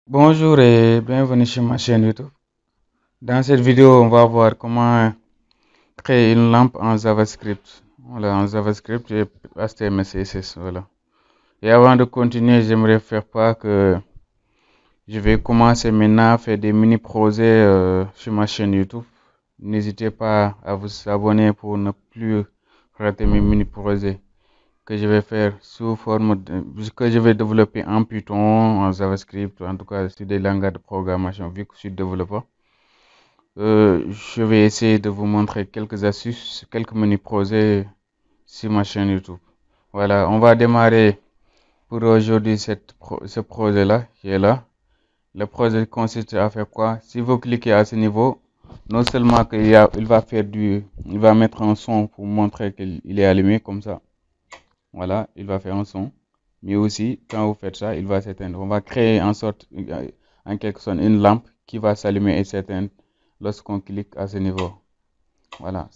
Bonjour et bienvenue sur ma chaîne YouTube. Dans cette vidéo, on va voir comment créer une lampe en JavaScript. Voilà, en JavaScript et HTML, CSS. Voilà. Et avant de continuer, j'aimerais faire part que je vais commencer maintenant à faire des mini-projets sur ma chaîne YouTube. N'hésitez pas à vous abonner pour ne plus rater mes mini-projets que je vais faire sous forme que je vais développer en Python, en JavaScript, en tout cas sur des langages de programmation vu que je suis développeur. Je vais essayer de vous montrer quelques astuces, quelques mini-projets sur ma chaîne YouTube. Voilà, on va démarrer pour aujourd'hui ce projet-là qui est là. Le projet consiste à faire quoi? Si vous cliquez à ce niveau, non seulement il va il va mettre un son pour montrer qu'il est allumé comme ça. Voilà, il va faire un son. Mais aussi, quand vous faites ça, il va s'éteindre. On va créer en quelque sorte, une lampe qui va s'allumer et s'éteindre lorsqu'on clique à ce niveau. Voilà.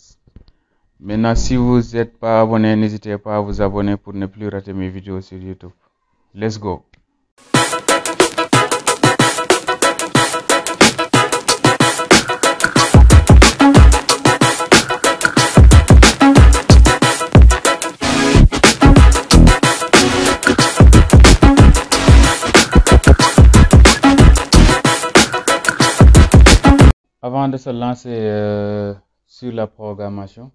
Maintenant, si vous n'êtes pas abonné, n'hésitez pas à vous abonner pour ne plus rater mes vidéos sur YouTube. Let's go. Avant de se lancer sur la programmation,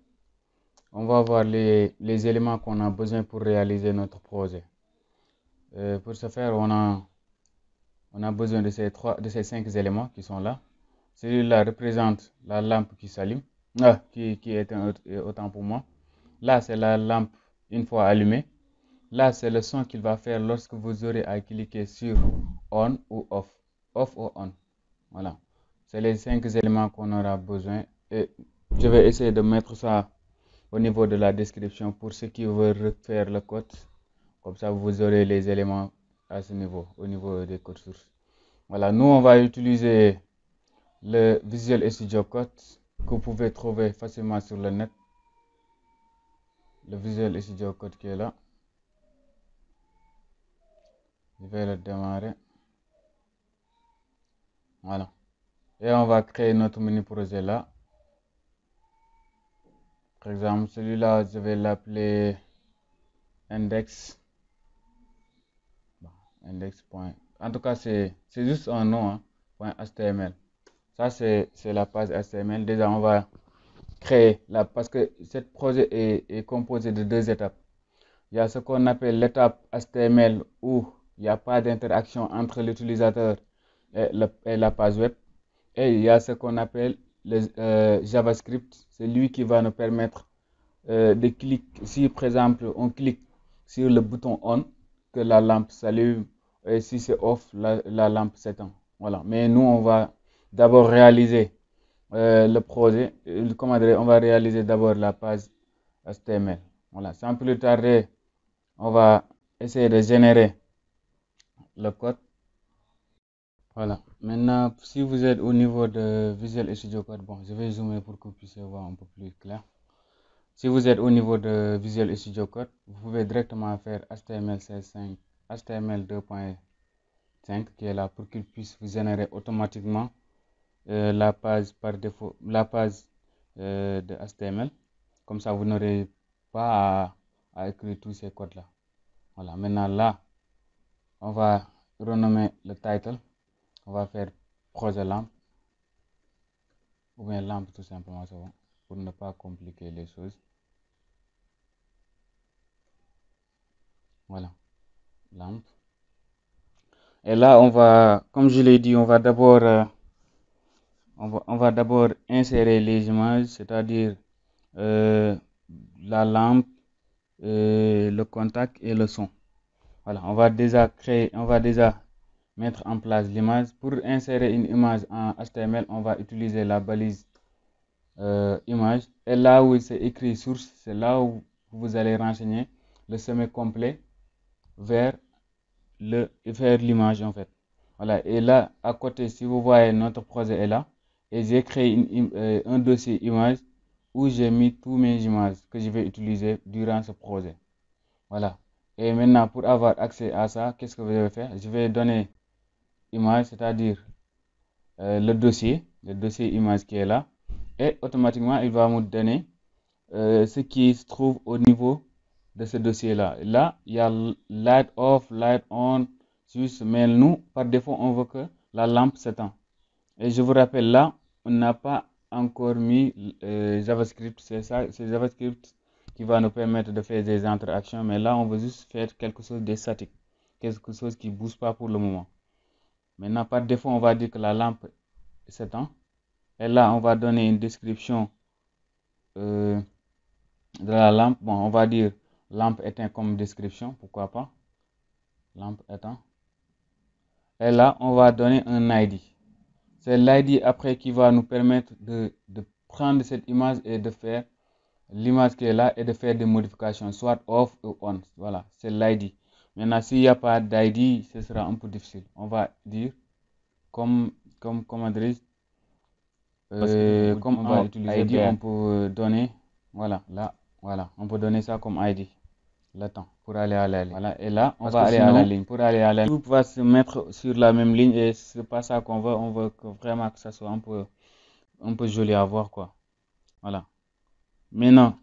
on va voir les éléments qu'on a besoin pour réaliser notre projet. Pour ce faire, on a besoin de ces 5 éléments qui sont là. Celui-là représente la lampe qui s'allume, qui est autant pour moi. Là, c'est la lampe une fois allumée. Là, c'est le son qu'il va faire lorsque vous aurez à cliquer sur on ou off, off ou on. Voilà. C'est les 5 éléments qu'on aura besoin. Et je vais essayer de mettre ça au niveau de la description pour ceux qui veulent refaire le code. Comme ça, vous aurez les éléments à ce niveau, au niveau des codes sources. Voilà, nous, on va utiliser le Visual Studio Code que vous pouvez trouver facilement sur le net. Le Visual Studio Code qui est là. Je vais le démarrer. Voilà. Et on va créer notre mini projet là. Par exemple, celui-là, je vais l'appeler index. Index. En tout cas, c'est juste un nom, hein, .html. Ça, c'est la page HTML. Déjà, on va créer parce que ce projet est composé de 2 étapes. Il y a ce qu'on appelle l'étape HTML où il n'y a pas d'interaction entre l'utilisateur et la page web. Et il y a ce qu'on appelle le JavaScript. C'est lui qui va nous permettre de cliquer. Si par exemple on clique sur le bouton on, que la lampe s'allume, et si c'est off, la lampe s'éteint. Voilà. Mais nous, on va d'abord réaliser le projet. On va réaliser d'abord la page HTML. Voilà. Sans plus tarder, on va essayer de générer le code. Voilà. Maintenant, si vous êtes au niveau de Visual Studio Code, bon, je vais zoomer pour que vous puissiez voir un peu plus clair. Si vous êtes au niveau de Visual Studio Code, vous pouvez directement faire HTML CSS5, HTML 2.5 qui est là pour qu'il puisse vous générer automatiquement la page par défaut, la page de HTML. Comme ça, vous n'aurez pas à écrire tous ces codes-là. Voilà. Maintenant, là, on va renommer le title. On va faire projet lampe ou bien lampe tout simplement, c'est bon, pour ne pas compliquer les choses. Voilà, lampe. Et là, comme je l'ai dit, on va d'abord insérer les images, c'est-à-dire la lampe, le contact et le son. Voilà, on va déjà mettre en place l'image. Pour insérer une image en HTML, on va utiliser la balise image. Et là où c'est écrit source, c'est là où vous allez renseigner le sommet complet vers l'image en fait. Voilà, et là à côté, si vous voyez, notre projet est là. Et j'ai créé un dossier image où j'ai mis toutes mes images que je vais utiliser durant ce projet. Voilà. Et maintenant, pour avoir accès à ça, qu'est-ce que je vais faire? Je vais donner image, c'est-à-dire le dossier image qui est là, et automatiquement il va me donner ce qui se trouve au niveau de ce dossier-là. Là, il y a light off, light on, juste, mais nous, par défaut, on veut que la lampe s'éteint. Et je vous rappelle, là, on n'a pas encore mis JavaScript, c'est ça, c'est JavaScript qui va nous permettre de faire des interactions, mais là, on veut juste faire quelque chose de statique, quelque chose qui ne bouge pas pour le moment. Maintenant, par défaut, on va dire que la lampe s'éteint. Et là, on va donner une description euh, de la lampe. Bon, on va dire lampe éteinte comme description, pourquoi pas. Lampe éteinte. Et là, on va donner un ID. C'est l'ID après qui va nous permettre de prendre cette image et de faire l'image qui est là et de faire des modifications, soit off ou on. Voilà, c'est l'ID. Maintenant, s'il n'y a pas d'ID, ce sera un peu difficile. On va dire comment dire, comme on va utiliser ID, on peut donner, voilà, là, voilà, on peut donner ça comme ID, le temps, pour aller à la ligne. Voilà, et là, on va aller à la ligne. Pour aller à la ligne, tout va se mettre sur la même ligne et c'est pas ça qu'on veut. On veut vraiment que ça soit un peu joli à voir, quoi. Voilà. Maintenant,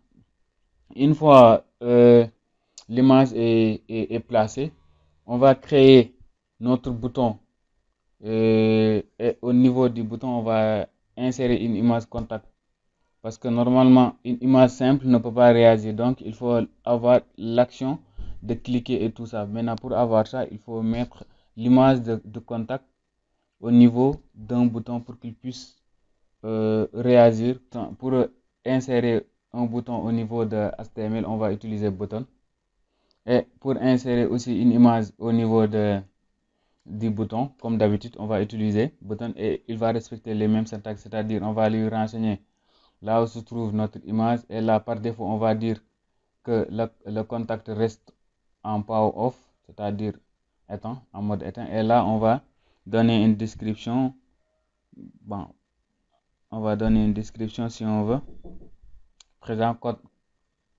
une fois l'image est placée, on va créer notre bouton et au niveau du bouton, on va insérer une image contact. Parce que normalement, une image simple ne peut pas réagir. Donc, il faut avoir l'action de cliquer et tout ça. Maintenant, pour avoir ça, il faut mettre l'image de contact au niveau d'un bouton pour qu'il puisse réagir. Pour insérer un bouton au niveau de HTML, on va utiliser button. Et pour insérer aussi une image au niveau du bouton, comme d'habitude, on va utiliser button et il va respecter les mêmes syntaxes, c'est-à-dire on va lui renseigner là où se trouve notre image et là par défaut on va dire que le contact reste en power off, c'est-à-dire éteint, en mode éteint, et là on va donner une description. Bon, on va donner une description si on veut. Présent code,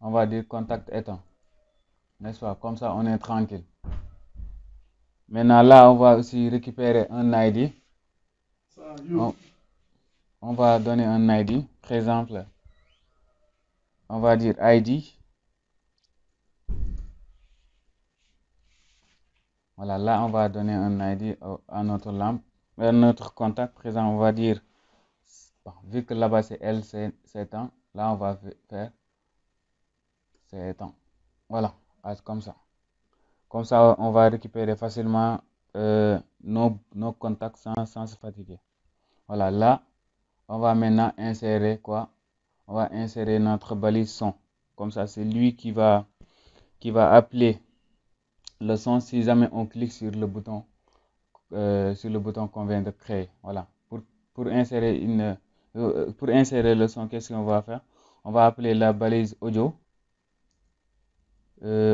on va dire contact éteint, n'est-ce pas? Comme ça on est tranquille. Maintenant là on va aussi récupérer un ID. On va donner un ID. Par exemple, on va dire ID. Voilà, là on va donner un ID à notre lampe, à notre contact. Présent, on va dire, bon, vu que là-bas c'est L, c'est temps, là on va faire c'est temps. Voilà, comme ça. Comme ça, on va récupérer facilement nos contacts sans se fatiguer. Voilà, là, on va maintenant insérer quoi? On va insérer notre balise son. Comme ça, c'est lui qui va appeler le son si jamais on clique sur le bouton qu'on vient de créer. Voilà. Pour insérer pour insérer le son, qu'est-ce qu'on va faire? On va appeler la balise audio.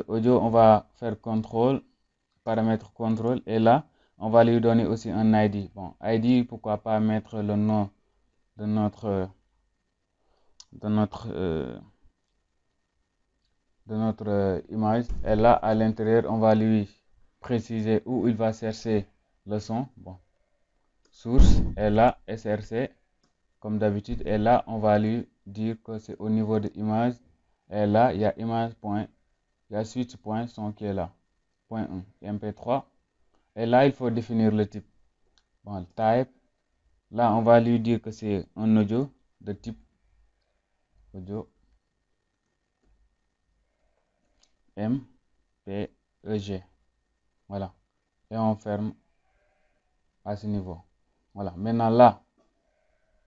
Audio, on va faire contrôle, paramètre contrôle, et là, on va lui donner aussi un ID. Bon, ID, pourquoi pas mettre le nom de de notre, euh, de notre image. Et là, à l'intérieur, on va lui préciser où il va chercher le son. Bon, source, et là, SRC, comme d'habitude. Et là, on va lui dire que c'est au niveau de image. Et là, il y a image point, il y a switch point son qui est là. Point 1, MP3. Et là, il faut définir le type. Bon, type. Là, on va lui dire que c'est un audio de type audio MPEG. Voilà. Et on ferme à ce niveau. Voilà. Maintenant, là,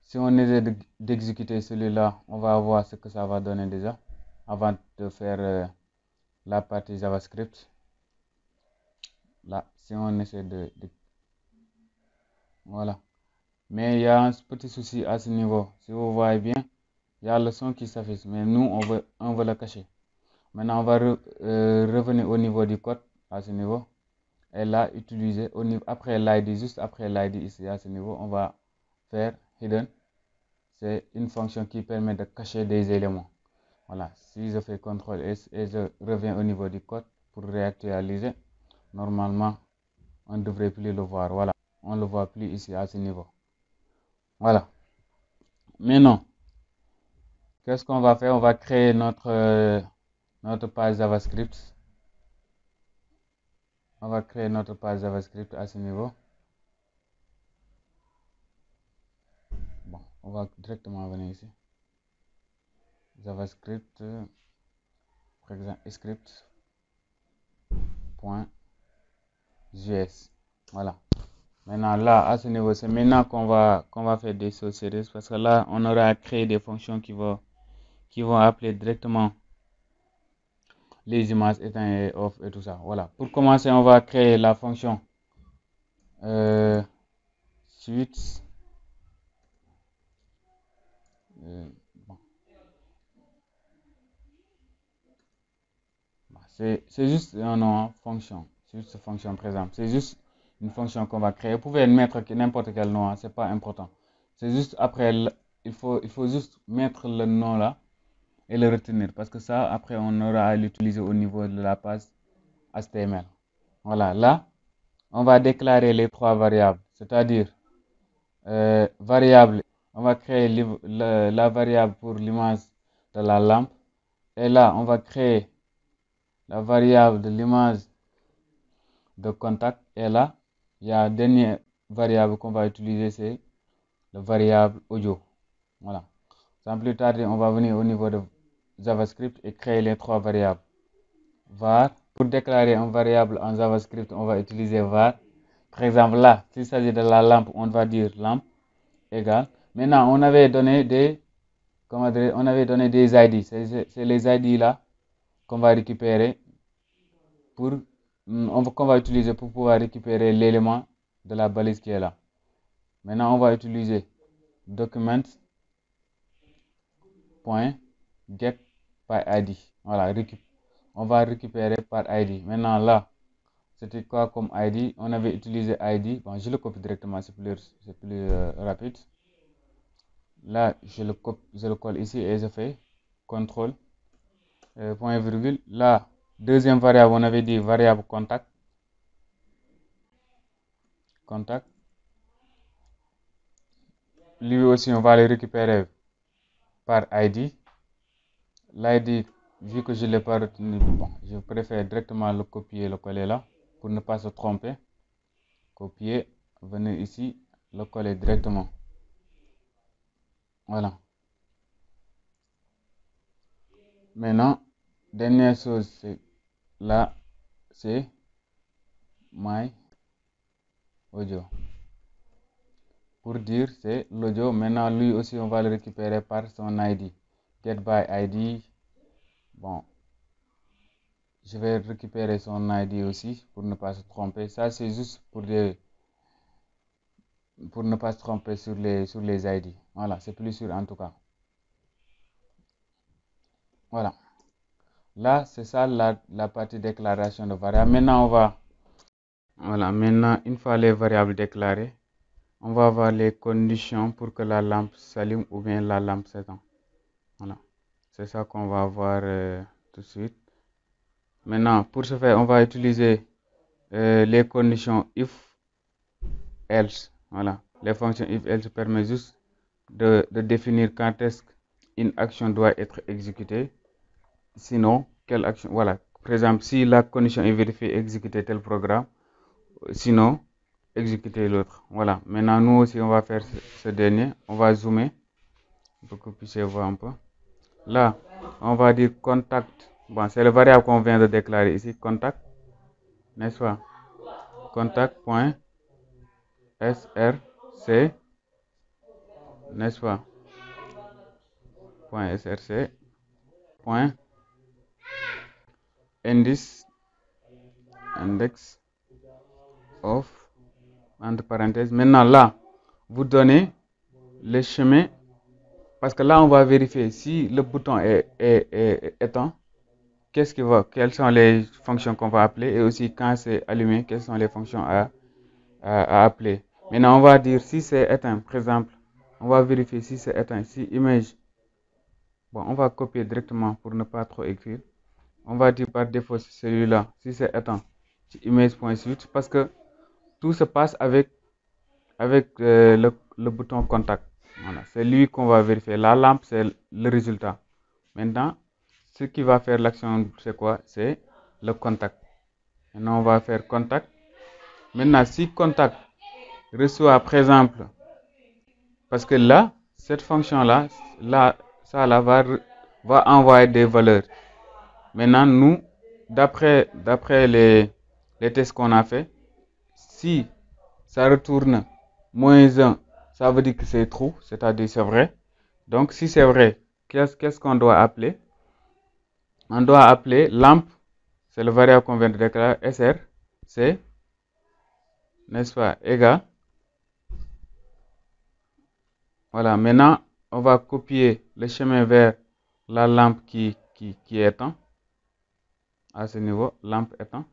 si on essaie d'exécuter celui-là, on va voir ce que ça va donner déjà avant de faire la partie JavaScript. Là, si on essaie voilà. Mais il y a un petit souci à ce niveau. Si vous voyez bien, il y a le son qui s'affiche, mais nous, on veut le cacher. Maintenant, on va revenir au niveau du code à ce niveau. Et là, utiliser au niveau, après l'ID, juste après l'ID ici à ce niveau, on va faire hidden. C'est une fonction qui permet de cacher des éléments. Voilà, si je fais CTRL S et je reviens au niveau du code pour réactualiser, normalement, on ne devrait plus le voir. Voilà. on ne le voit plus ici à ce niveau. Voilà. Maintenant, qu'est-ce qu'on va faire? On va créer notre page JavaScript. On va créer notre page JavaScript à ce niveau. Bon, on va directement venir ici. JavaScript, par exemple, script.js. Voilà. Maintenant, là, à ce niveau, c'est maintenant qu'on va faire des choses sérieuses parce que là, on aura créé des fonctions qui vont appeler directement les images éteintes et off et tout ça. Voilà. Pour commencer, on va créer la fonction suite. Bon. C'est juste un nom, fonction. C'est juste fonction, par exemple. C'est juste une fonction qu'on va créer. Vous pouvez mettre n'importe quel nom, hein, c'est pas important. C'est juste après, il faut juste mettre le nom là et le retenir parce que ça, après, on aura à l'utiliser au niveau de la page HTML. Voilà, là, on va déclarer les trois variables, c'est-à-dire variable, on va créer la variable pour l'image de la lampe et là, on va créer la variable de l'image de contact et là, il y a une dernière variable qu'on va utiliser, c'est la variable audio. Voilà. Sans plus tarder, on va venir au niveau de JavaScript et créer les trois variables. Var. Pour déclarer une variable en JavaScript, on va utiliser var. Par exemple, là, s'il s'agit de la lampe, on va dire lampe égale. Maintenant, on avait donné des ID. C'est les ID là qu'on va récupérer qu'on va utiliser pour pouvoir récupérer l'élément de la balise qui est là. Maintenant, on va utiliser document.get by ID. Voilà, on va récupérer par ID. Maintenant, là, c'était quoi comme ID? On avait utilisé ID. Bon, je le copie directement, c'est plus rapide. Là, je le colle ici et je fais CTRL, point virgule. Là, deuxième variable, on avait dit variable contact. Lui aussi, on va le récupérer par ID. L'ID, vu que je ne l'ai pas retenu, bon, je préfère directement le copier, le coller là, pour ne pas se tromper. Copier, venir ici, le coller directement. Voilà. Maintenant, dernière chose, c'est là, c'est my audio. Pour dire, c'est l'audio. Maintenant, lui aussi, on va le récupérer par son ID. Get by ID. Bon, je vais récupérer son ID aussi pour ne pas se tromper. Ça, c'est juste pour ne pas se tromper sur les ID. Voilà, c'est plus sûr en tout cas. Voilà. Là, c'est ça la partie déclaration de variable. Maintenant, voilà, maintenant, une fois les variables déclarées, on va avoir les conditions pour que la lampe s'allume ou bien la lampe s'éteint. Voilà. C'est ça qu'on va voir tout de suite. Maintenant, pour ce faire, on va utiliser les conditions if, else. Voilà. Les fonctions if, else permettent juste de définir quand est-ce qu'une action doit être exécutée. Sinon, quelle action? Voilà. Par exemple, si la condition est vérifiée, exécuter tel programme. Sinon, exécuter l'autre. Voilà. Maintenant, nous aussi, on va faire ce dernier. On va zoomer pour que vous puissiez voir un peu. Là, on va dire contact. Bon, c'est le variable qu'on vient de déclarer ici. Contact. N'est-ce pas? Contact.src. N'est-ce pas? .src. Index of, entre parenthèses. Maintenant, là, vous donnez le chemin. Parce que là, on va vérifier si le bouton est éteint. Quelles sont les fonctions qu'on va appeler et aussi quand c'est allumé, quelles sont les fonctions à appeler. Maintenant, on va dire si c'est éteint, par exemple, on va vérifier si c'est éteint, si image, bon, on va copier directement pour ne pas trop écrire. On va dire par défaut celui-là, si c'est éteint, image.switch, parce que tout se passe avec avec le bouton contact. Voilà, c'est lui qu'on va vérifier. La lampe, c'est le résultat. Maintenant, ce qui va faire l'action, c'est quoi? C'est le contact. Maintenant, on va faire contact. Maintenant, si contact reçoit, par exemple, parce que là, cette fonction-là, ça là, va envoyer des valeurs. Maintenant, nous, d'après les tests qu'on a fait, si ça retourne -1, ça veut dire que c'est true, c'est-à-dire c'est vrai. Donc, si c'est vrai, qu'est-ce qu'on doit appeler? On doit appeler lampe, c'est le variable qu'on vient de déclarer, SR, c'est, n'est-ce pas, égal. Voilà, maintenant, on va copier le chemin vers la lampe qui est éteinte. À ce niveau, lampe éteinte.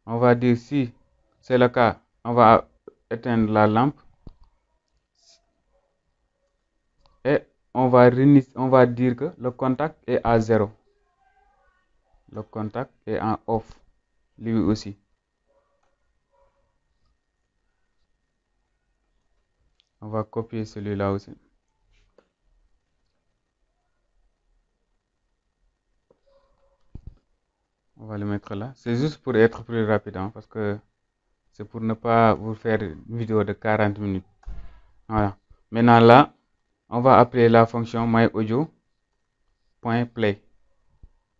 On va dire si c'est le cas, on va éteindre la lampe. Et on va dire que le contact est à 0. Le contact est en off, lui aussi. On va copier celui-là aussi. On va le mettre là. C'est juste pour être plus rapide, hein, parce que c'est pour ne pas vous faire une vidéo de 40 minutes. Voilà. Maintenant là, on va appeler la fonction myaudio.play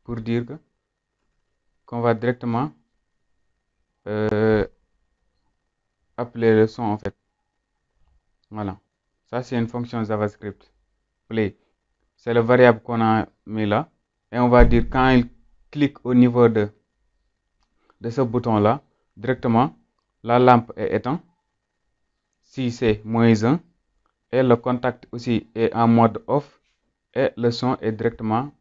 pour dire qu'on va directement appeler le son en fait. Voilà. Ça, c'est une fonction JavaScript. Play. C'est le variable qu'on a mis là. Et on va dire quand il clique au niveau de ce bouton-là, directement, la lampe est éteinte. Si c'est -1, et le contact aussi est en mode off, et le son est directement,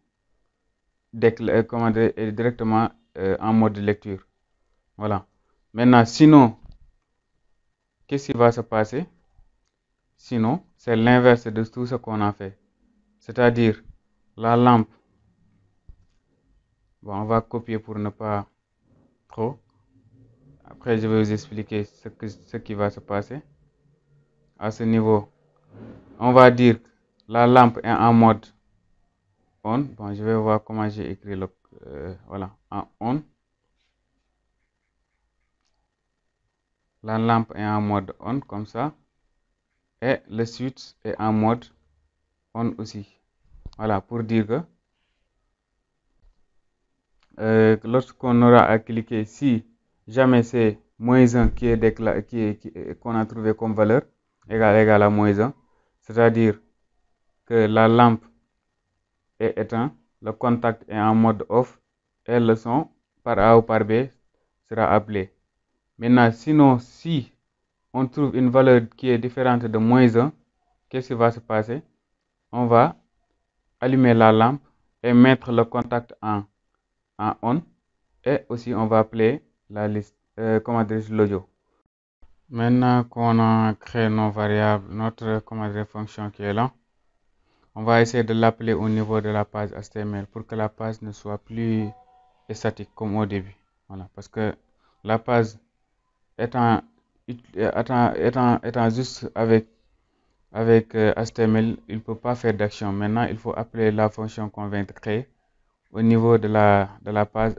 en mode lecture. Voilà. Maintenant, sinon, qu'est-ce qui va se passer? Sinon, c'est l'inverse de tout ce qu'on a fait. C'est-à-dire, la lampe, bon, on va copier pour ne pas trop. Après, je vais vous expliquer ce qui va se passer. À ce niveau, on va dire que la lampe est en mode on. Bon, je vais voir comment j'ai écrit voilà, en on. La lampe est en mode on, comme ça. Et le switch est en mode on aussi. Voilà, pour dire que lorsqu'on aura à cliquer, si jamais c'est -1 qui est qu'on a trouvé comme valeur, égal à -1, c'est-à-dire que la lampe est éteinte, le contact est en mode off et le son par A ou par B sera appelé. Maintenant, sinon, si on trouve une valeur qui est différente de -1, qu'est-ce qui va se passer? On va allumer la lampe et mettre le contact en on, et aussi on va appeler la liste, comment dire, l'audio. Maintenant qu'on a créé nos variables, notre fonction qui est là, on va essayer de l'appeler au niveau de la page HTML pour que la page ne soit plus statique comme au début. Voilà, parce que la page étant juste avec HTML, il ne peut pas faire d'action. Maintenant, il faut appeler la fonction qu'on vient de créer au niveau de la page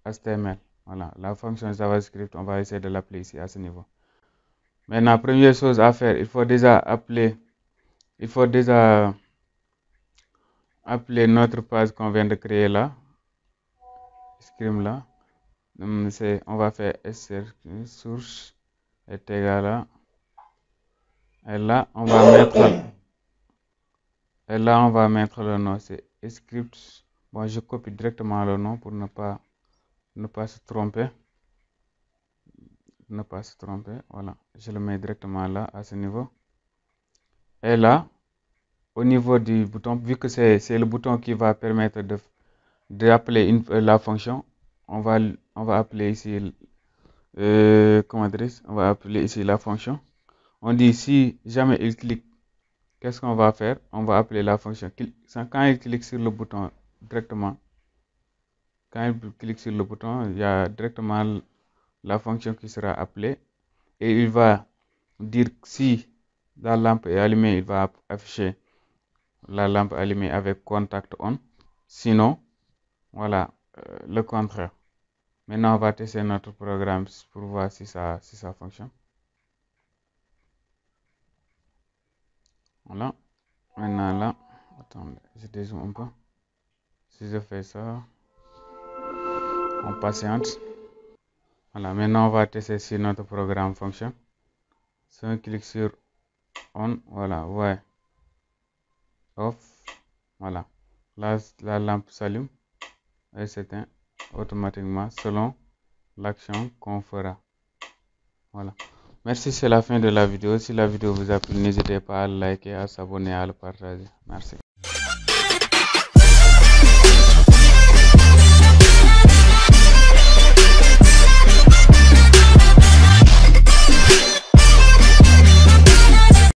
HTML. Voilà, la fonction JavaScript, on va essayer de l'appeler ici à ce niveau. Maintenant, première chose à faire, il faut déjà appeler notre page qu'on vient de créer là, scrim là. On va faire source est égal à, et là on va mettre le nom, c'est script. Bon, je copie directement le nom pour ne pas se tromper. Voilà, je le mets directement là à ce niveau. Et là, au niveau du bouton, vu que c'est le bouton qui va permettre d'appeler la fonction, on va appeler ici on va appeler ici la fonction. On dit si jamais il clique, qu'est-ce qu'on va faire? On va appeler la fonction. Quand il clique sur le bouton directement, il y a directement la fonction qui sera appelée. et il va dire si la lampe est allumée, il va afficher la lampe allumée avec contact on. Sinon, voilà, le contraire. Maintenant, on va tester notre programme pour voir si ça fonctionne. Voilà. Maintenant, là, attendez, je dézoome un peu. Si je fais ça, on patiente. Voilà, maintenant, on va tester si notre programme fonctionne. Si on clique sur on, voilà, ouais, off, voilà. Là, la lampe s'allume et s'éteint automatiquement selon l'action qu'on fera. Voilà. Merci, c'est la fin de la vidéo. Si la vidéo vous a plu, n'hésitez pas à liker, à s'abonner, à le partager. Merci.